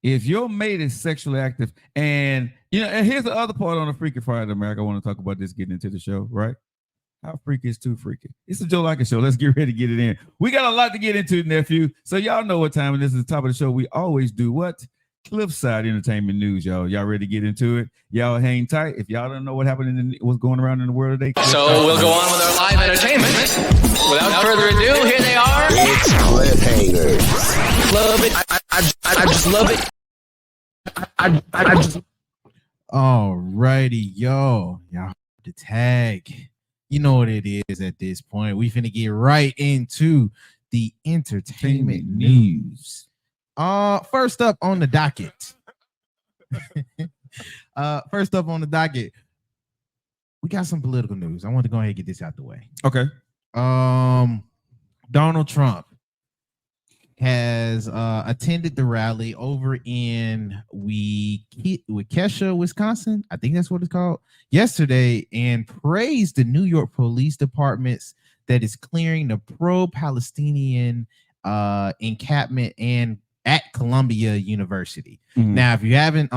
If your mate is sexually active, and and here's the other part on the Freaky Friday, America. I want to talk about this getting into the show, right? How freaky is too freaky? It's a Joe Liker show. Let's get ready to get it in. We got a lot to get into, nephew. So y'all know what time it is. At the top of the show, we always do what? Cliffside Entertainment News, y'all. Y'all ready to get into it? Y'all hang tight. If y'all don't know what happened what's going around in the world today, so we'll go on with our live entertainment. Without further ado, here they are. It's cliffhangers. Love it. I just love it. I just. Alrighty, y'all the tag. You know what it is at this point. We finna get right into the entertainment news. First up on the docket. We got some political news. I want to go ahead and get this out the way. Okay. Donald Trump has attended the rally over in Waukesha, Wisconsin. I think that's what it's called, yesterday, and praised the New York Police Department's that is clearing the pro-Palestinian encampment and at Columbia University. Mm-hmm. Now, if you haven't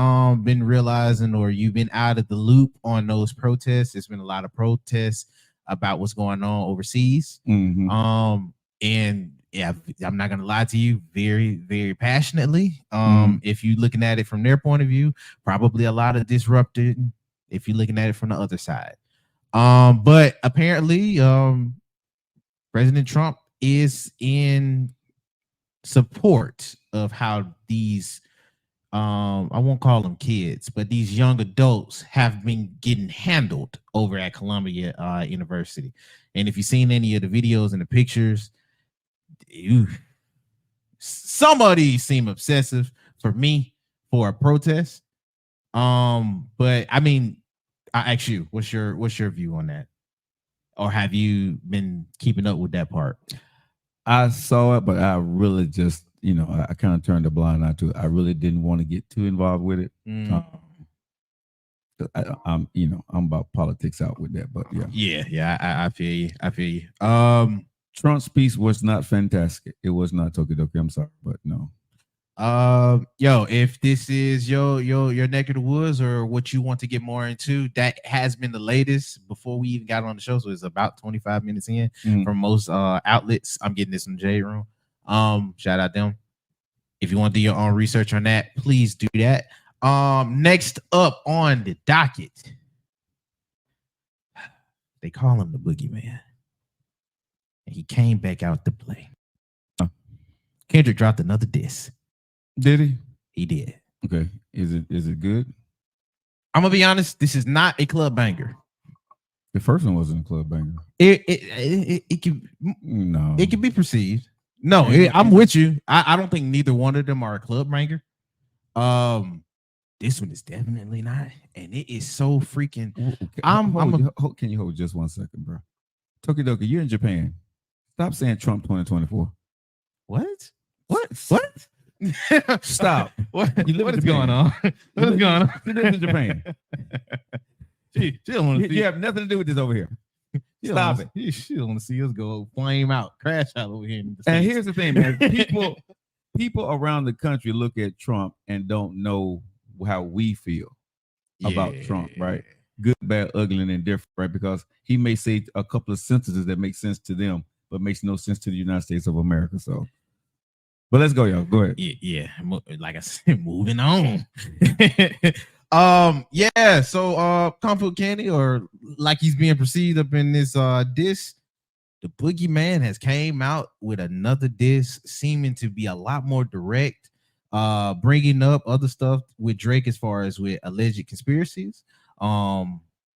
been realizing or you've been out of the loop on those protests, there's been a lot of protests about what's going on overseas. Mm-hmm. And yeah, I'm not gonna lie to you, very, very passionately. If you're looking at it from their point of view, probably a lot of disrupted. If you're looking at it from the other side, but apparently, President Trump is in support of how these, I won't call them kids, but these young adults have been getting handled over at Columbia University. And if you've seen any of the videos and the pictures, some of these seem obsessive for me for a protest. But I mean, I ask you, what's your view on that? Or have you been keeping up with that part? I saw it, but I really just, I kind of turned a blind eye to it. I really didn't want to get too involved with it. I'm about politics out with that, but yeah. I feel you. Trump's speech was not fantastic. It was not tokidoki. I'm sorry, but no. If this is your neck of the woods or what you want to get more into, that has been the latest before we even got on the show. So it's about 25 minutes in from most outlets. I'm getting this from J Room. Shout out them. If you want to do your own research on that, please do that. Next up on the docket, they call him the boogeyman. And he came back out to play. Kendrick dropped another diss. Did he? He did. Okay. Is it good? I'm gonna be honest. This is not a club banger. The first one wasn't a club banger. It can no. It can be perceived. No, I'm with you. I don't think neither one of them are a club banger. This one is definitely not, and it is so freaking. Okay. Can you hold just 1 second, bro? Tokidoki, you're in Japan. Stop saying Trump 2024. What? Stop. What is going on? What is going on? You live in Japan. She don't want to see. You have nothing to do with this over here. Stop it. She don't want to see us go flame out, crash out over here. And here's the thing, man. People around the country look at Trump and don't know how we feel about Trump, right? Good, bad, ugly, and indifferent, right? Because he may say a couple of sentences that make sense to them, but makes no sense to the United States of America. So, but let's go, y'all. Go ahead. Yeah. Like I said, moving on. So Kung Fu Candy, or like he's being perceived up in this diss, the boogeyman has came out with another diss, seeming to be a lot more direct, bringing up other stuff with Drake as far as with alleged conspiracies,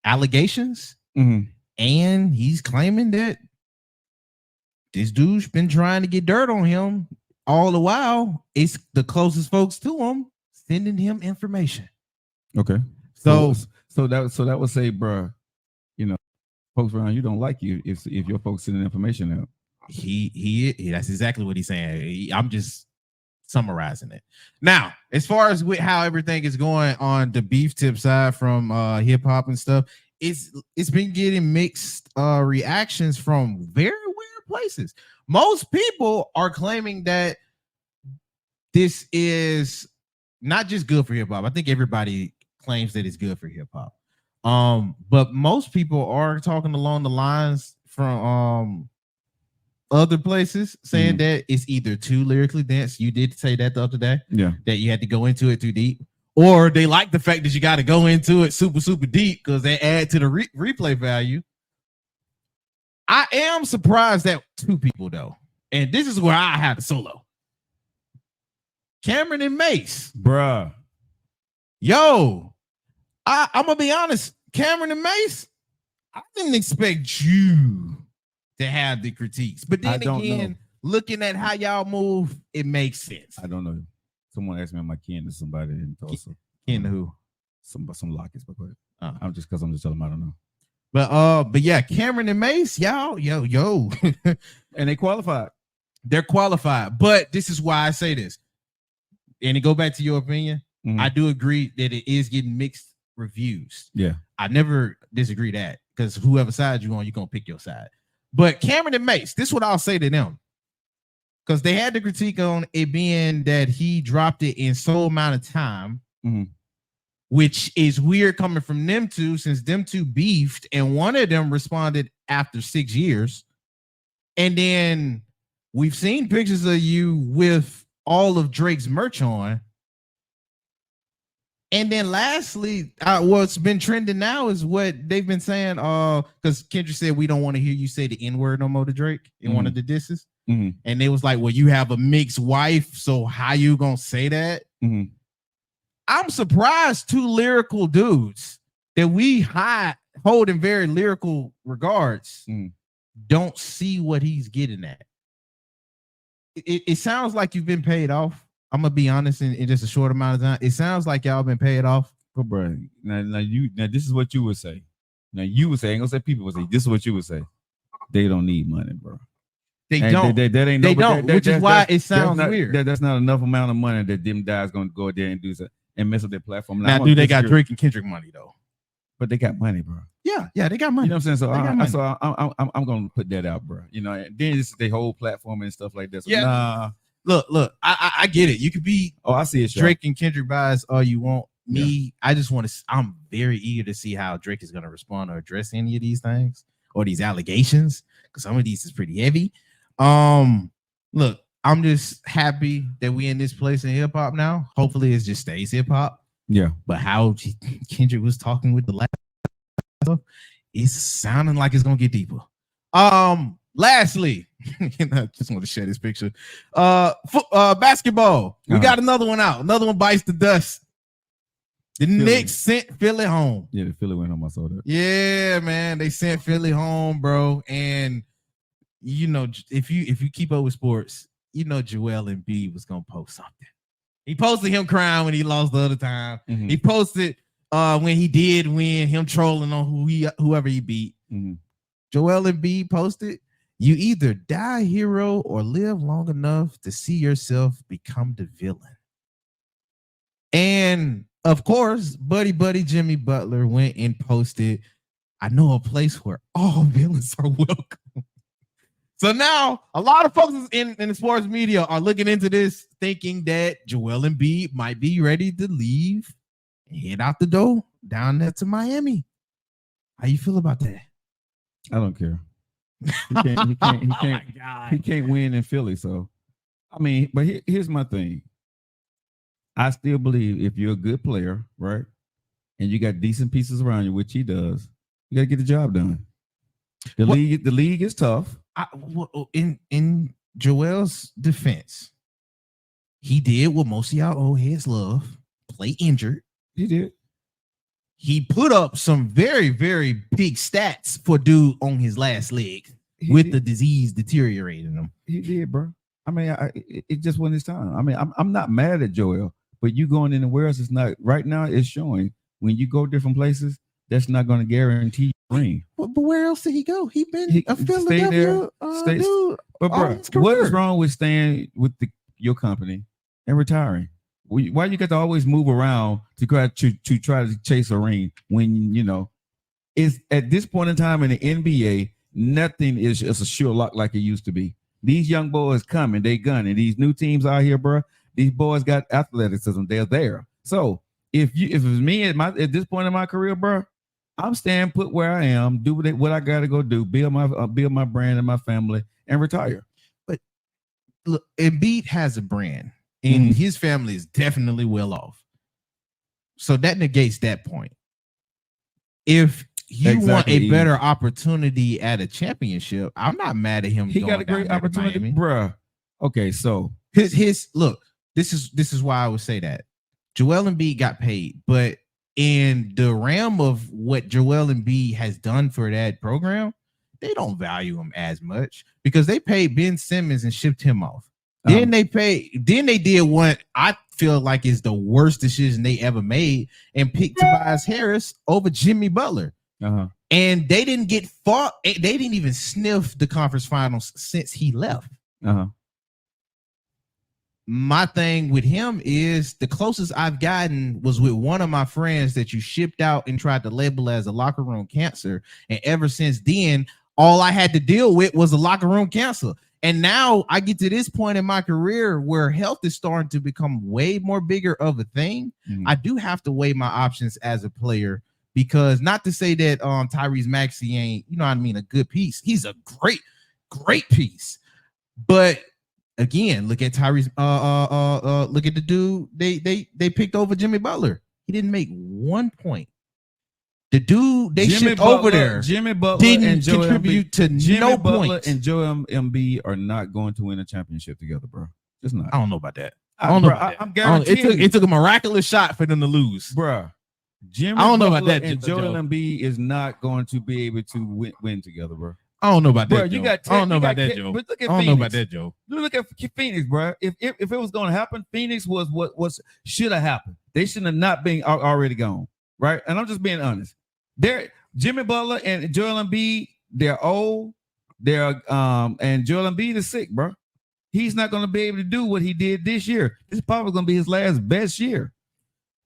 allegations, and he's claiming that this dude's been trying to get dirt on him all the while. It's the closest folks to him sending him information. Okay. So that would say, bro, folks around you don't like you if your folks sending information out. He that's exactly what he's saying. I'm just summarizing it. Now, as far as with how everything is going on the beef tip side from hip hop and stuff, it's been getting mixed reactions from very weird places. Most people are claiming that this is not just good for hip hop. I think everybody claims that it's good for hip hop. But most people are talking along the lines from other places saying that it's either too lyrically dense. You did say that the other day. Yeah. That you had to go into it too deep. Or they like the fact that you got to go into it super, super deep because they add to the replay value. I am surprised at two people, though. And this is where I had a solo. Cameron and Mace. Bruh. Yo, I'm going to be honest. Cameron and Mace, I didn't expect you to have the critiques. But then again, looking at how y'all move, it makes sense. I don't know. Someone asked me am I kin to somebody in Tulsa. Kin to who? Some lockets, but I'm just telling them I don't know. But yeah, Cameron and Mace, y'all, yo. And they qualified. They're qualified. But this is why I say this. And to go back to your opinion, I do agree that it is getting mixed reviews. Yeah. I never disagree that because whoever side you on, you're going to pick your side. But Cameron and Mace, this is what I'll say to them. Because they had the critique on it being that he dropped it in so amount of time, which is weird coming from them two, since them two beefed and one of them responded after 6 years. And then we've seen pictures of you with all of Drake's merch on. And then lastly, what's been trending now is what they've been saying. Because Kendrick said we don't want to hear you say the N-word no more to Drake in one of the disses. And they was like, well, you have a mixed wife, so how you gonna say that? I'm surprised two lyrical dudes that we hold in very lyrical regards don't see what he's getting at. It sounds like you've been paid off. I'm gonna be honest, in just a short amount of time, it sounds like y'all been paid off. But bro, now this is what you would say. Now you would say, I ain't gonna say people would say, this is what you would say. They don't need money, bro. They don't. They don't. Which is why it sounds weird. That's not enough amount of money that them guys gonna go there and do so and mess up their platform. Now, do they got Drake and Kendrick money though? But they got money, bro. Yeah, they got money. You know what I'm saying? So I'm gonna put that out, bro. You know, and then it's the whole platform and stuff like that. So yeah. Look, I get it. You could be I see it. Drake and Kendrick bias all you want. Me, I just want to. I'm very eager to see how Drake is gonna respond or address any of these things or these allegations, because some of these is pretty heavy. Look, I'm just happy that we in this place in hip hop now. Hopefully, it just stays hip hop. Yeah. But how Kendrick was talking with the last stuff, it's sounding like it's gonna get deeper. Lastly, I just want to share this picture. Basketball. We got another one out. Another one bites the dust. The Knicks sent Philly home. Yeah, the Philly went home. I saw that. Yeah, man, they sent Philly home, bro. And you know, if you keep up with sports, you know Joel Embiid was gonna post something. He posted him crying when he lost the other time. He posted when he did win, him trolling on whoever he beat. Joel Embiid posted, "You either die a hero or live long enough to see yourself become the villain." And of course, buddy Jimmy Butler went and posted, "I know a place where all villains are welcome." So now a lot of folks in the sports media are looking into this, thinking that Joel Embiid might be ready to leave and head out the door down there to Miami. How you feel about that? I don't care. He can't win in Philly. So, I mean, but here's my thing. I still believe if you're a good player, right, and you got decent pieces around you, which he does, you got to get the job done. The league is tough. In Joel's defense, he did what most of y'all old heads love: play injured. He did. He put up some very, very big stats for dude on his last leg with the disease deteriorating him. He did, bro. I mean, it just wasn't his time. I mean, I'm not mad at Joel, but you going anywhere else is not right now. It's showing when you go different places, that's not going to guarantee you ring. But where else did he go? He a Philadelphia dude. But bro, what is wrong with staying with your company and retiring? Why you got to always move around to try to chase a ring when you know it's at this point in time in the NBA, nothing is a sure lock like it used to be. These young boys coming, they gunning. These new teams out here, bro, These boys got athleticism. They're there. So if it's me at this point in my career, bro, I'm staying put where I am, do what I got to go do, build my brand and my family, and retire. But look, Embiid has a brand, and his family is definitely well off. So that negates that point. If you want a better opportunity at a championship, I'm not mad at him. He got a great opportunity, bruh. Okay, so his look. This is why I would say that Joel Embiid got paid, but in the realm of what Joel Embiid has done for that program, they don't value him as much because they paid Ben Simmons and shipped him off. Then they did what I feel like is the worst decision they ever made and picked Tobias Harris over Jimmy Butler. And they didn't get far. They didn't even sniff the conference finals since he left. My thing with him is the closest I've gotten was with one of my friends that you shipped out and tried to label as a locker room cancer. And ever since then, all I had to deal with was a locker room cancer. And now I get to this point in my career where health is starting to become way more bigger of a thing. I do have to weigh my options as a player because not to say that Tyrese Maxey ain't, you know what I mean, a good piece. He's a great piece. But again, look at Tyrese. Look at the dude they picked over Jimmy Butler. He didn't make 1 point. The dude they shipped over there, Jimmy Butler didn't contribute to no points. And Joel Embiid are not going to win a championship together, bro. Just not. I don't know about that. I'm guaranteed it took a miraculous shot for them to lose, bro. Jimmy, I don't know about that. And Joel Embiid is not going to be able to win together, bro. I don't know about that, Joe. I don't know about that, Joe. But look at I don't Phoenix. know about that, Joe. Look at Phoenix, bro. If it was going to happen, Phoenix was what should have happened. They should have not been already gone, right? And I'm just being honest. Jimmy Butler and Joel Embiid, they're old. And Joel Embiid is sick, bro. He's not going to be able to do what he did this year. This is probably going to be his last best year.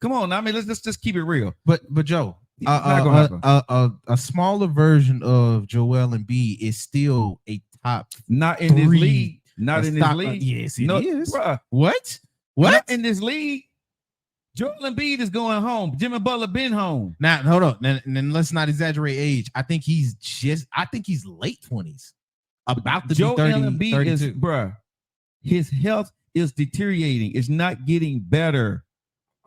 Come on, I mean, let's just keep it real. But Joe, a smaller version of Joel Embiid is still a top. Not in this league. Not in this league. Yes, it is. Bruh. What? Not in this league. Joel Embiid is going home. Jimmy Butler been home. Now, hold on. Then let's not exaggerate age. I think he's late 20s. About to Joel be 30, Embiid 32. is, bruh, his health is deteriorating. It's not getting better.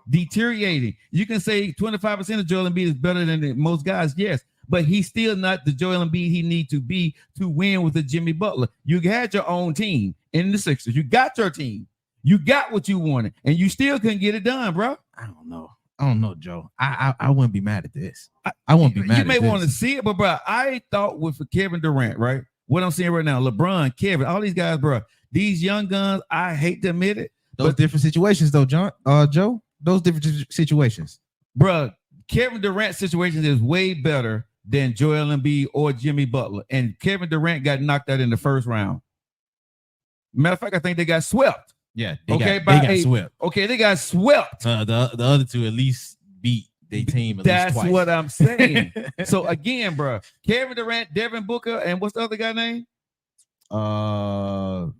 Deteriorating. You can say 25% of Joel Embiid is better than most guys, yes, but he's still not the Joel Embiid he needs to be to win with the Jimmy Butler. You had your own team in the Sixers. You got your team. You got what you wanted, and you still couldn't get it done, bro. I don't know, Joe. I wouldn't be mad at this. I wouldn't be mad at this. You may want to see it, but bro, I thought with Kevin Durant, right? What I'm seeing right now, LeBron, Kevin, all these guys, bro, these young guns, I hate to admit it. Those different situations, though, Joe. Those different situations. Bro, Kevin Durant's situation is way better than Joel Embiid or Jimmy Butler. And Kevin Durant got knocked out in the first round. Matter of fact, I think they got swept. Yeah, they got swept. Okay, they got swept. The other two at least beat their team at That's least twice. what I'm saying. So again, bro, Kevin Durant, Devin Booker, and what's the other guy name?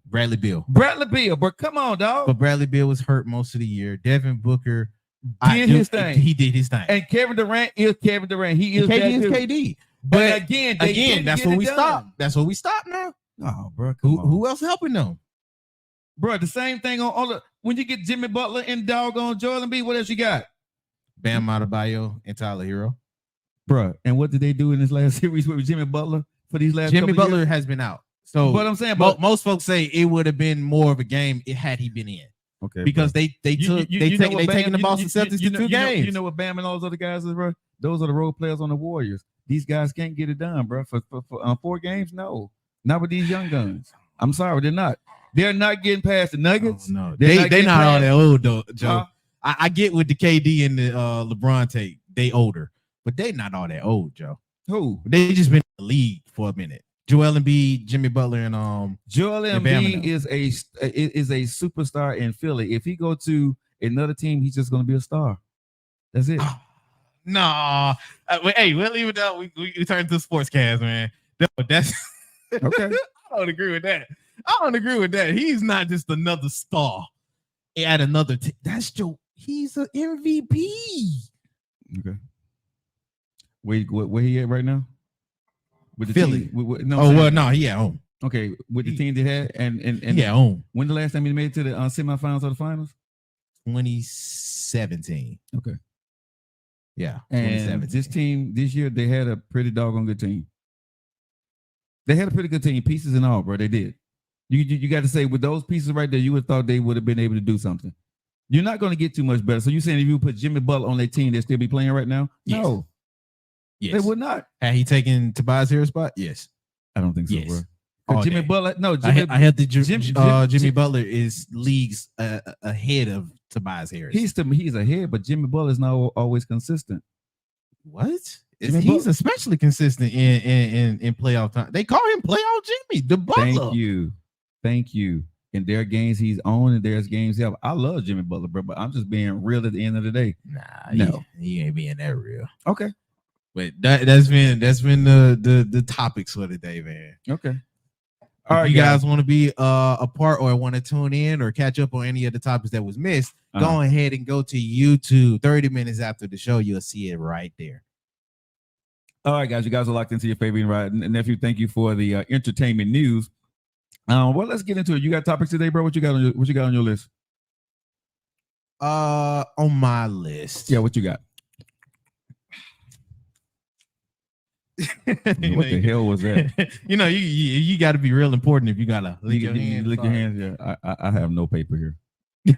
Bradley Beal. But come on, dog. But Bradley Beal was hurt most of the year. Devin Booker did his thing. He did his thing. And Kevin Durant is Kevin Durant. He is KD. But again, that's where we stop. That's where we stop now. Oh, bro. Who else helping them? Bro, the same thing on when you get Jimmy Butler and doggone Joel Embiid, what else you got? Bam Adebayo and Tyler Hero. Bro, and what did they do in this last series with Jimmy Butler for these last Jimmy couple Butler years? has been out. So what I'm saying, most folks say it would have been more of a game had he been in. Okay, because bro. they taking the Boston Celtics to 2 games. You know what Bam and all those other guys is, bro? Those are the role players on the Warriors. These guys can't get it done, bro. For 4 games, no, not with these young guns. I'm sorry, they're not. They're not getting past the Nuggets. Oh, no, they're not all that old though, Joe. I get with the KD and the LeBron take. They older, but they not all that old, Joe. Who? They just been in the league for a minute. Joel Embiid, Jimmy Butler, and Joel Embiid is a superstar in Philly. If he go to another team, he's just going to be a star. That's it. No, hey, we'll leave it up. We turn to sports cast, man. That's okay. I don't agree with that. He's not just another star. at another team. That's Joe. He's an MVP. Okay. Where he at right now? With the Philly. Team, No, he at home. Okay, with the team they had, and Yeah, home. when the last time he made it to the semifinals or the finals? 2017. Okay. Yeah. And this team this year, they had a pretty doggone good team. They had a pretty good team, pieces and all, bro. They did. You got to say, with those pieces right there, you would have thought they would have been able to do something. You're not going to get too much better. So you're saying if you put Jimmy Butler on their team, they'd still be playing right now? Yes. No. Yes. They would not. Had he taken Tobias Harris' spot? Yes. I don't think so, Yes. bro. All Jimmy day. Butler, no. I had the Jimmy Jimmy Butler is leagues ahead of Tobias Harris. He's ahead, but Jimmy Butler is not always consistent. What? Jimmy He's Butler. especially consistent in playoff time. They call him playoff Jimmy, the Butler. Thank you. In their games he's on, and there's games he have. I love Jimmy Butler, bro, but I'm just being real at the end of the day. Nah, No. he ain't being that real. Okay. But that's been the topics for the day, man. Okay. All right, if you guys want to be a part or want to tune in or catch up on any of the topics that was missed, go ahead and go to YouTube. 30 minutes after the show, you'll see it right there. All right, guys, you guys are locked into your favorite right. Nephew, thank you for the entertainment news. Well, let's get into it. You got topics today, bro? What you got on your list? On my list. Yeah, what you got? What the hell was that? You got to be real important if you gotta lick your hands. Lick your hands. Yeah, I have no paper here.